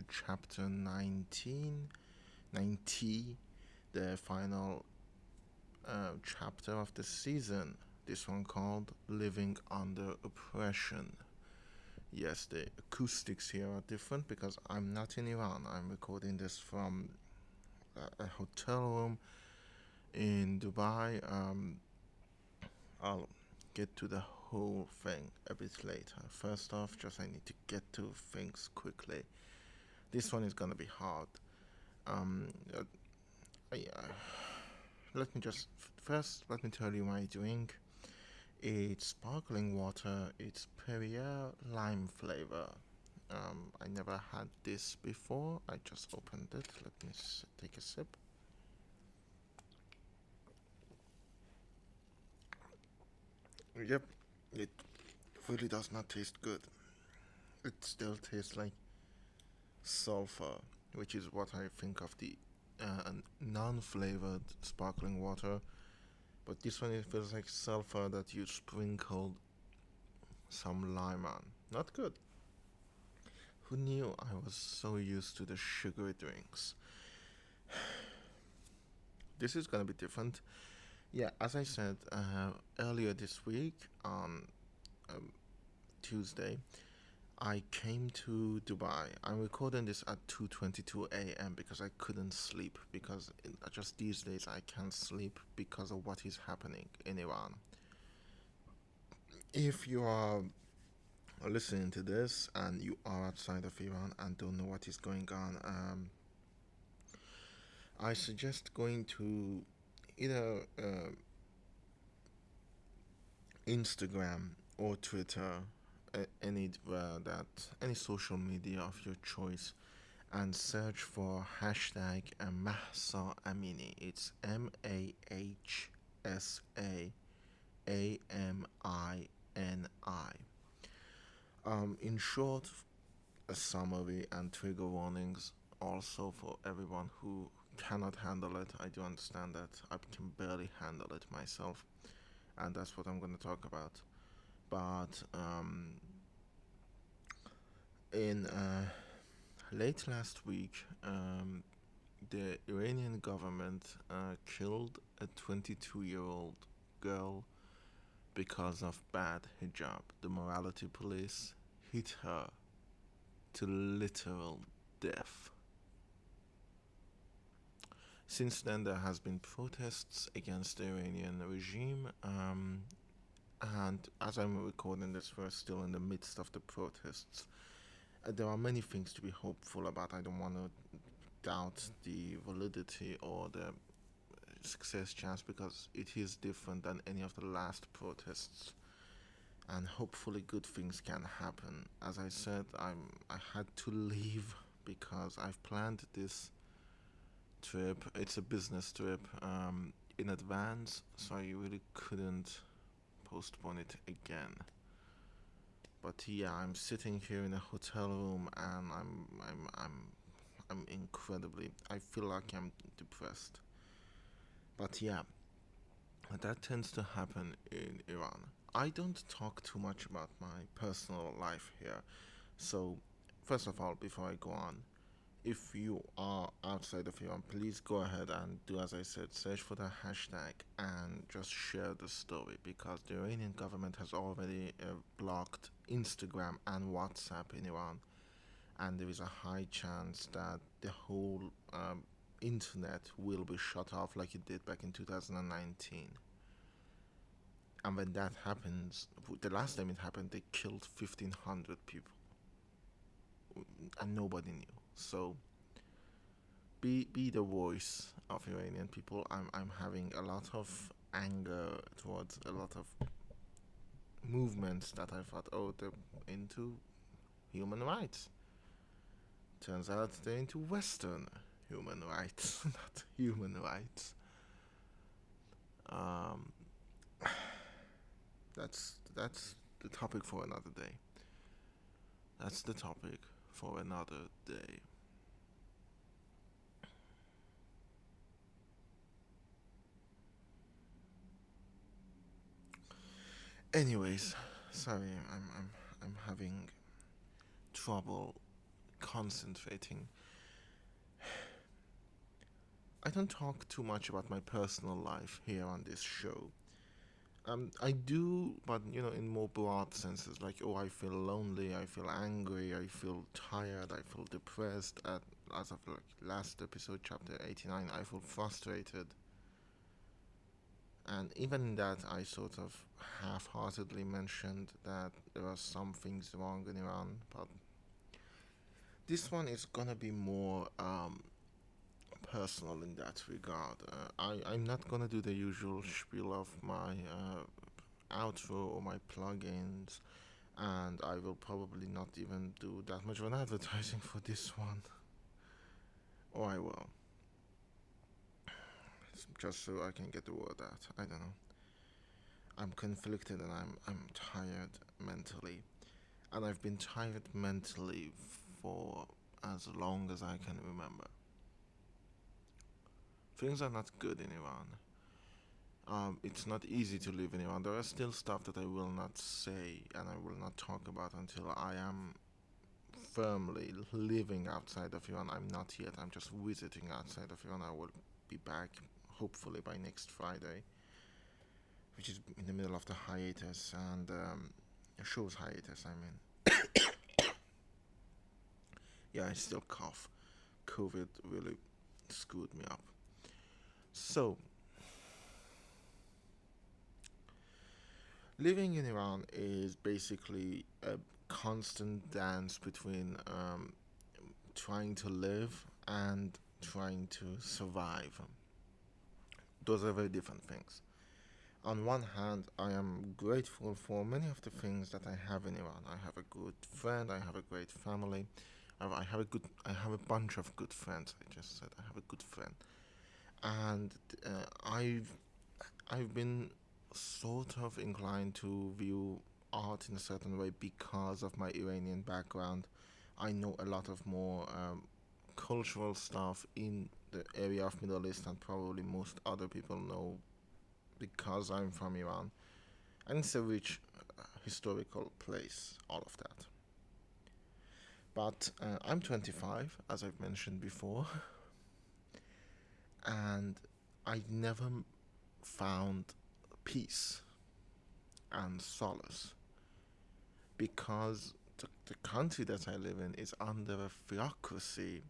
chapter 90, the final chapter of the season. This one called Living Under Oppression. Yes, the acoustics here are different because I'm not in Iran. I'm recording this from a hotel room in Dubai. I'll get to the whole thing a bit later. First off, just I need to get to things quickly. This one is gonna be hard. Um, uh, let me just first let me tell you my drink. It's sparkling water. It's Perrier lime flavor. I never had this before. I just opened it. Let me take a sip. Yep, it really does not taste good. It still tastes like sulfur, which is what I think of the non-flavored sparkling water. But this one, it feels like sulfur that you sprinkled some lime on. Not good. Who knew I was so used to the sugary drinks? This is gonna be different. Yeah, as I said earlier this week on um, Tuesday, I came to Dubai. I'm recording this at 2:22 a.m. because I couldn't sleep because just these days I can't sleep because of what is happening in Iran. If you are listening to this and you are outside of Iran and don't know what is going on, I suggest going to either Instagram or Twitter, any social media of your choice, and search for hashtag Mahsa Amini. It's Mahsa Amini. In short, a summary and trigger warnings also for everyone who cannot handle it. I do understand that I can barely handle it myself, and that's what I'm going to talk about. But in late last week, the Iranian government killed a 22-year-old girl because of bad hijab. The morality police hit her to literal death. Since then, there has been protests against the Iranian regime, and as I'm recording this, we're still in the midst of the protests. There are many things to be hopeful about. I don't want to doubt the validity or the success chance because it is different than any of the last protests, and hopefully good things can happen. As I said, I had to leave because I've planned this trip. It's a business trip in advance, so I really couldn't postpone it again. But yeah, I'm sitting here in a hotel room and I'm incredibly. I feel like I'm depressed. But yeah, that tends to happen in Iran. I don't talk too much about my personal life here. So, first of all, before I go on, if you are outside of Iran, please go ahead and do as I said, search for the hashtag and just share the story because the Iranian government has already blocked Instagram and WhatsApp in Iran, and there is a high chance that the whole internet will be shut off like it did back in 2019. And when that happens, the last time it happened, they killed 1,500 people, and nobody knew. So be the voice of Iranian people. I'm having a lot of anger towards a lot of movements that I thought, oh, they're into human rights. Turns out they're into Western human rights, not human rights. Um, that's the topic for another day. That's the topic for another day. Anyways, sorry, I'm having trouble concentrating. I don't talk too much about my personal life here on this show. I do, but in more broad senses, like, oh, I feel lonely, I feel angry, I feel tired, I feel depressed. As of like last episode, chapter 89, I feel frustrated. And even in that, I sort of half-heartedly mentioned that there are some things wrong in Iran, but this one is gonna be more personal in that regard. I'm not gonna do the usual spiel of my outro or my plugins, and I will probably not even do that much of an advertising for this one. Or I will, just so I can get the word out. I don't know. I'm conflicted and I'm tired mentally, and I've been tired mentally for as long as I can remember. Things are not good in Iran. It's not easy to live in Iran. There are still stuff that I will not say and I will not talk about until I am firmly living outside of Iran. I'm not yet. I'm just visiting outside of Iran. I will be back hopefully by next Friday, which is in the middle of the hiatus and show's hiatus. I mean, yeah, I still cough. COVID really screwed me up. So, living in Iran is basically a constant dance between trying to live and trying to survive. Those are very different things. On one hand, I am grateful for many of the things that I have in Iran. I have a good friend. I have a great family. I have a bunch of good friends. I just said I have a good friend, and I've been sort of inclined to view art in a certain way because of my Iranian background. I know a lot of more cultural stuff in the area of Middle East than probably most other people know because I'm from Iran. And it's a rich historical place, all of that. But I'm 25, as I've mentioned before, and I never found peace and solace because the country that I live in is under a theocracy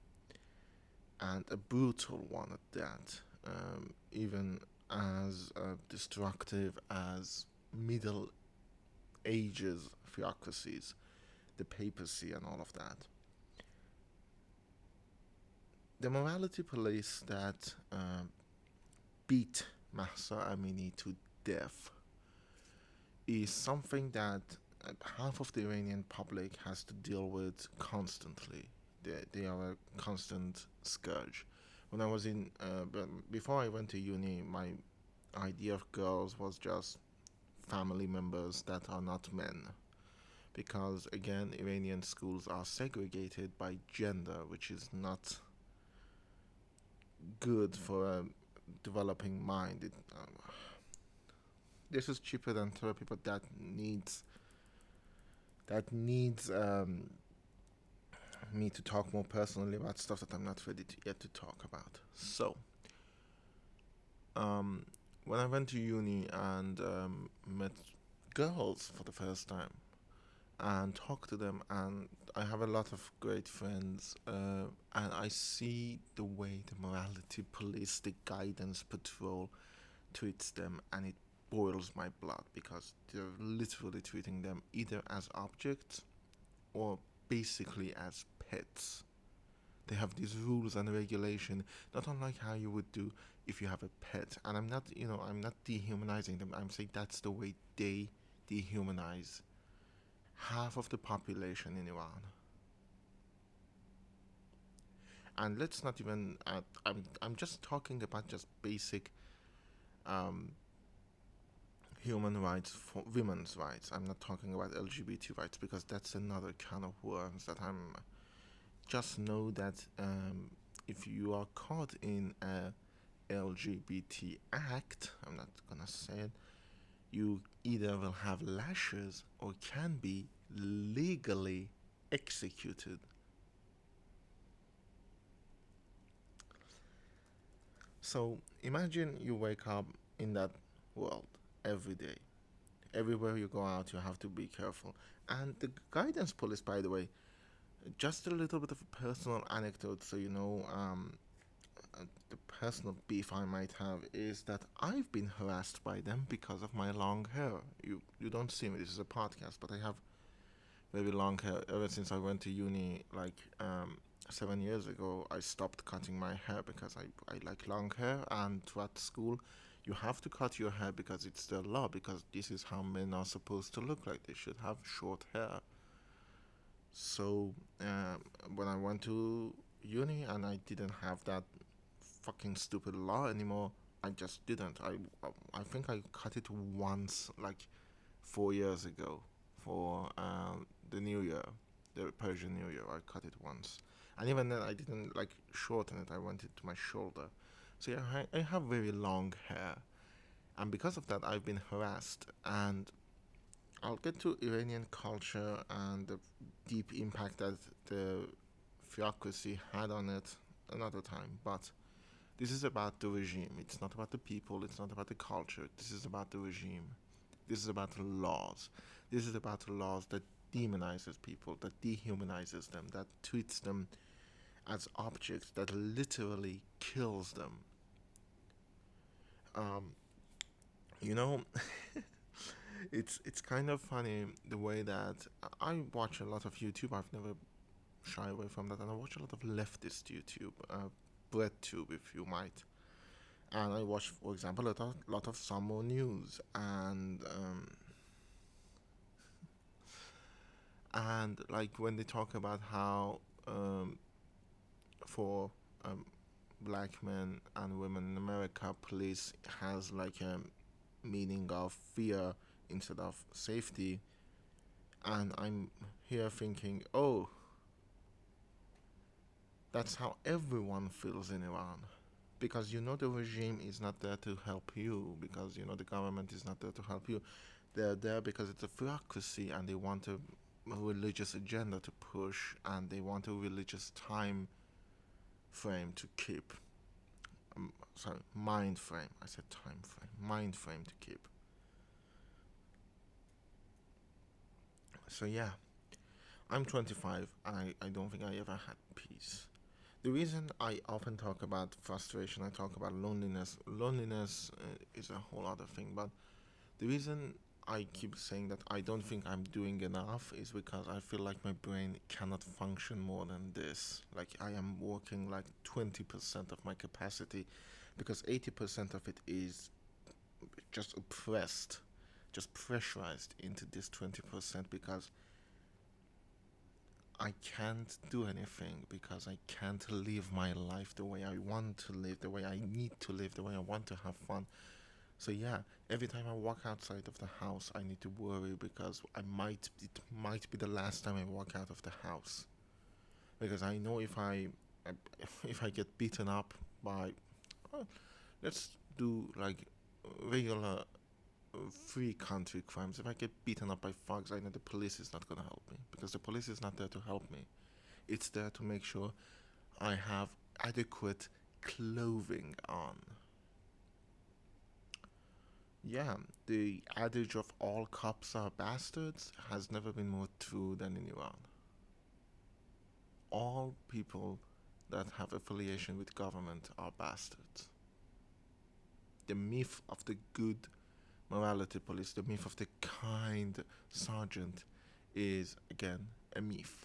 and a brutal one at that, even as destructive as Middle Ages theocracies, the papacy, and all of that. The morality police that beat Mahsa Amini to death is something that half of the Iranian public has to deal with constantly. They are a constant scourge. When I was before I went to uni, my idea of girls was just family members that are not men. Because again, Iranian schools are segregated by gender, which is not good for a developing mind. This is cheaper than therapy, but that needs me to talk more personally about stuff that I'm not ready yet to talk about. So, um, when I went to uni and met girls for the first time and talked to them, and I have a lot of great friends, and I see the way the morality police, the guidance patrol treats them, and it boils my blood because they're literally treating them either as objects or basically as pets. They have these rules and regulation, not unlike how you would do if you have a pet. And I'm not dehumanizing them. I'm saying that's the way they dehumanize half of the population in Iran. And let's not even. I'm just talking about just basic um, human rights for women's rights. I'm not talking about LGBT rights because that's another can of worms that I'm. Just know that if you are caught in a LGBT act, I'm not gonna say it, you either will have lashes or can be legally executed. So imagine you wake up in that world every day. Everywhere you go out, you have to be careful. And the guidance police, by the way, just a little bit of a personal anecdote, so you know, the personal beef I might have is that I've been harassed by them because of my long hair. You don't see me. This is a podcast, but I have very long hair. Ever since I went to uni, like 7 years ago, I stopped cutting my hair because I like long hair. And throughout school, you have to cut your hair because it's the law. Because this is how men are supposed to look like. They should have short hair. So when I went to uni and I didn't have that fucking stupid law anymore, I just didn't. I think I cut it once, like 4 years ago, for the New Year, the Persian New Year. I cut it once, and even then I didn't like shorten it. I went it to my shoulder. So yeah, I have very long hair, and because of that, I've been harassed. And I'll get to Iranian culture and the deep impact that the theocracy had on it another time. But this is about the regime. It's not about the people. It's not about the culture. This is about the regime. This is about the laws. This is about the laws that demonizes people, that dehumanizes them, that treats them as objects, that literally kills them. Um, you know, it's kind of funny the way that I watch a lot of YouTube. I've never shy away from that, and I watch a lot of leftist YouTube, BreadTube, if you might. And I watch, for example, a lot of Samo News, and like when they talk about how for black men and women in America, police has like a meaning of fear instead of safety, and I'm here thinking, oh, that's how everyone feels in Iran. Because you know the regime is not there to help you, because you know the government is not there to help you. They're there because it's a theocracy and they want a religious agenda to push, and they want a religious time frame to keep. Sorry, mind frame. I said time frame. Mind frame to keep. So yeah, I'm 25. I don't think I ever had peace. The reason I often talk about frustration, I talk about loneliness. Loneliness is a whole other thing, but the reason I keep saying that I don't think I'm doing enough is because I feel like my brain cannot function more than this. Like I am working like 20% of my capacity because 80% of it is just oppressed, just pressurized into this 20% because I can't do anything because I can't live my life the way I want to live, the way I need to live, the way I want to have fun. So yeah, every time I walk outside of the house, I need to worry because it might be the last time I walk out of the house because I know if I get beaten up by uh, let's do like regular free country crimes. If I get beaten up by thugs, I know the police is not gonna help me because the police is not there to help me. It's there to make sure I have adequate clothing on. Yeah, the adage of all cops are bastards has never been more true than in Iran. All people that have affiliation with government are bastards. The myth of the good morality police, the myth of the kind sergeant is again a myth.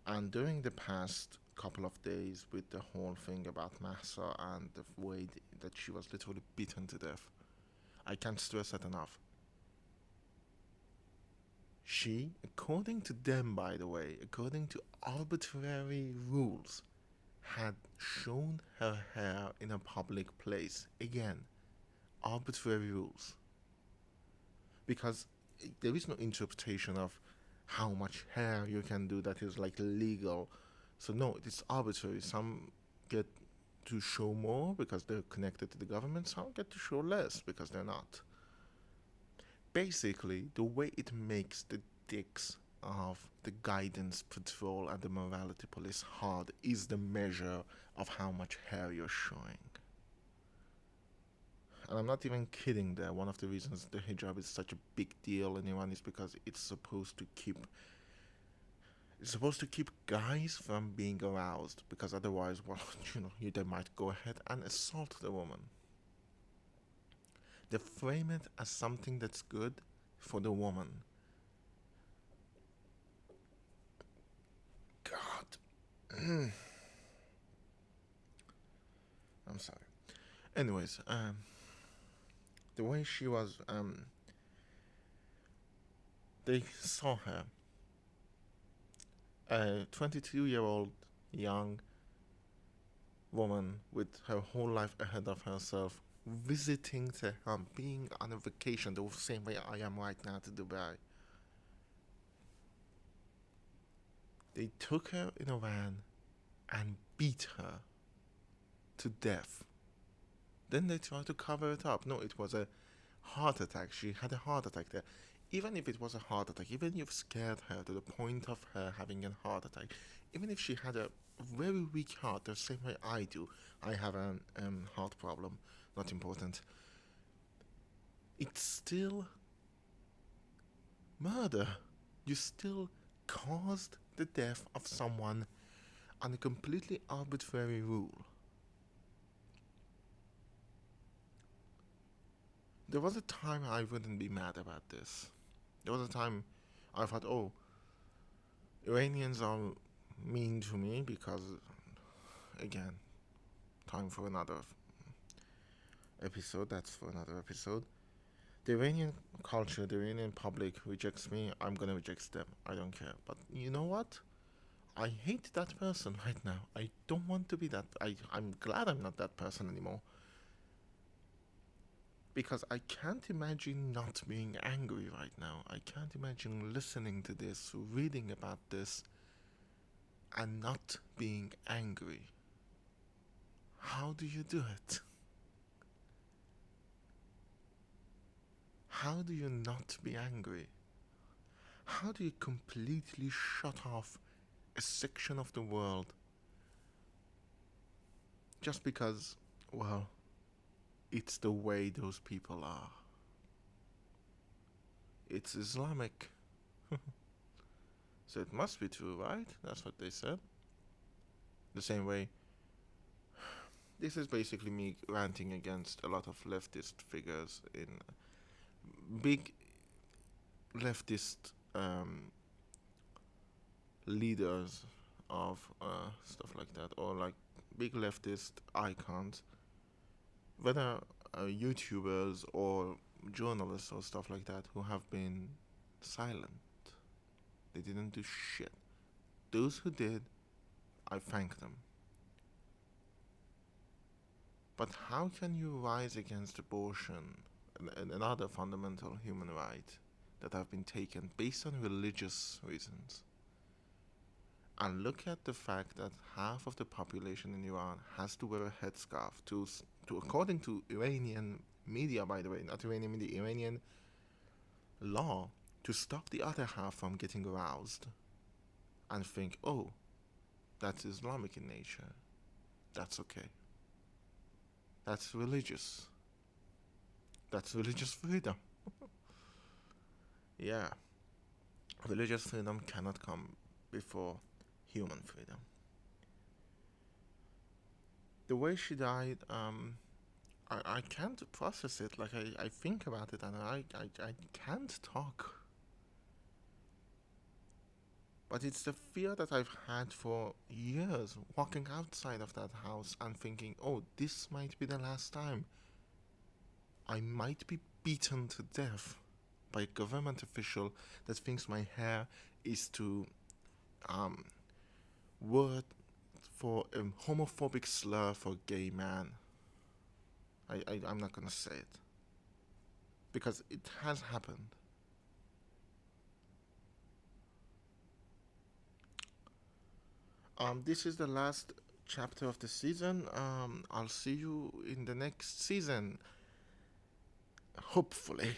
And during the past couple of days with the whole thing about Mahsa and the way that she was literally beaten to death, I can't stress that enough. She, according to them, by the way, according to arbitrary rules, had shown her hair in a public place. Again, arbitrary rules. Because there is no interpretation of how much hair you can do that is like legal. So, no, it's arbitrary. Some get to show more because they're connected to the government, some get to show less because they're not. Basically, the way it makes the dicks of the guidance patrol and the morality police hard is the measure of how much hair you're showing. And I'm not even kidding there. One of the reasons the hijab is such a big deal in Iran is because it's supposed to keep guys from being aroused, because otherwise, well, they might go ahead and assault the woman. They frame it as something that's good for the woman. God. I'm sorry. Anyways, the way she was, they saw her, a 22-year-old young woman with her whole life ahead of herself, visiting Tehran, being on a vacation the same way I am right now to Dubai. They took her in a van and beat her to death. Then they tried to cover it up. No, it was a heart attack. She had a heart attack there. Even if it was a heart attack, even if you've scared her to the point of her having a heart attack, even if she had a very weak heart, the same way I do, I have a heart problem, not important, it's still murder. You still caused the death of someone on a completely arbitrary rule. There was a time I wouldn't be mad about this. There was a time I thought, oh, Iranians are mean to me because, again, time for another episode. That's for another episode. The Iranian culture, the Iranian public rejects me. I'm gonna reject them. I don't care. But you know what? I hate that person right now. I don't want to be that. I'm glad I'm not that person anymore. Because I can't imagine not being angry right now. I can't imagine listening to this, reading about this, and not being angry. How do you do it? How do you not be angry? How do you completely shut off a section of the world just because, well, it's the way those people are? It's Islamic. So it must be true, right? That's what they said. The same way, this is basically me ranting against a lot of leftist figures in big leftist leaders of stuff like that, or like big leftist icons, whether YouTubers or journalists or stuff like that, who have been silent. They didn't do shit. Those who did, I thank them. But how can you rise against abortion, another fundamental human right that have been taken based on religious reasons? And look at the fact that half of the population in Iran has to wear a headscarf to according to Iranian media, by the way, not Iranian media, Iranian law, to stop the other half from getting aroused and think, oh, that's Islamic in nature. That's okay. That's religious. That's religious freedom. Yeah. Religious freedom cannot come before human freedom. The way she died, I can't process it. Like, I think about it and I can't talk. But it's the fear that I've had for years, walking outside of that house and thinking, oh, this might be the last time. I might be beaten to death by a government official that thinks my hair is to um, word for a homophobic slur for a gay man. I'm not gonna say it. Because it has happened. This is the last chapter of the season. I'll see you in the next season. Hopefully.